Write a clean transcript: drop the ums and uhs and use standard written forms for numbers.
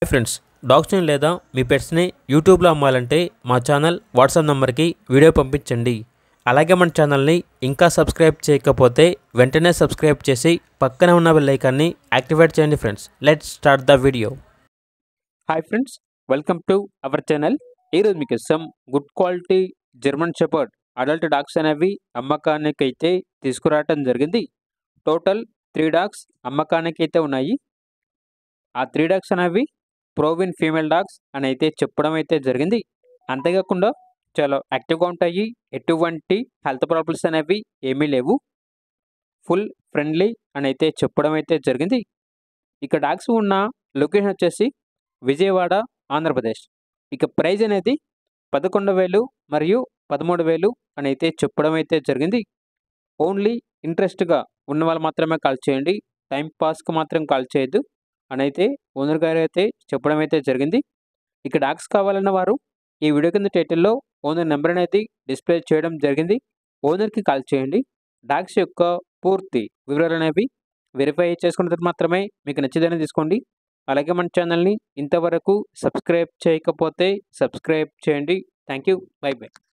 Friends, డాగ్స్ని లేదా మీ పెట్స్ని యూట్యూబ్లో అమ్మాలంటే మా ఛానల్ వాట్సాప్ నెంబర్కి వీడియో పంపించండి. అలాగే మన ఛానల్ని ఇంకా సబ్స్క్రైబ్ చేయకపోతే వెంటనే సబ్స్క్రైబ్ చేసి పక్కనే ఉన్న బెల్ ఐకాన్ని యాక్టివేట్ చేయండి. Friends, let's start the video. Hi friends, welcome to our channel. ఈరోజు మీకు some good quality German shepherd adult dogs అనేవి అమ్మకానికి అయితే తీసుకురావటం జరిగింది. టోటల్ 3 డాగ్స్ అమ్మకానికి అయితే ఉన్నాయి. ఆ 3 డాగ్స్ అనేవి ప్రోవిన్ ఫీమేల్ డాగ్స్ అని అయితే చెప్పడం అయితే జరిగింది. అంతేకాకుండా చాలా యాక్టివ్గా ఉంటాయి. ఎటువంటి హెల్త్ ప్రాబ్లమ్స్ అనేవి ఏమీ లేవు. ఫుల్ ఫ్రెండ్లీ అని అయితే చెప్పడం అయితే జరిగింది. ఇక డాగ్స్ ఉన్న లొకేషన్ వచ్చేసి విజయవాడ, ఆంధ్రప్రదేశ్. ఇక ప్రైజ్ అనేది 11,000 మరియు 13,000 అని అయితే చెప్పడం అయితే జరిగింది. ఓన్లీ ఇంట్రెస్ట్గా ఉన్న వాళ్ళు మాత్రమే కాల్ చేయండి, టైం పాస్కి మాత్రం కాల్ చేయొద్దు అని అయితే ఓనర్ గారు అయితే చెప్పడం అయితే జరిగింది. ఇక డాగ్స్ కావాలన్న వారు ఈ వీడియో కింద టైటిల్లో ఓనర్ నెంబర్ అనేది డిస్ప్లే చేయడం జరిగింది. ఓనర్కి కాల్ చేయండి. డాగ్స్ యొక్క పూర్తి వివరాలు అనేవి వెరిఫై చేసుకున్న తర్వాత మాత్రమే మీకు నచ్చేదని తీసుకోండి. అలాగే మన ఛానల్ని ఇంతవరకు సబ్స్క్రైబ్ చేయకపోతే సబ్స్క్రైబ్ చేయండి. Thank you. By by.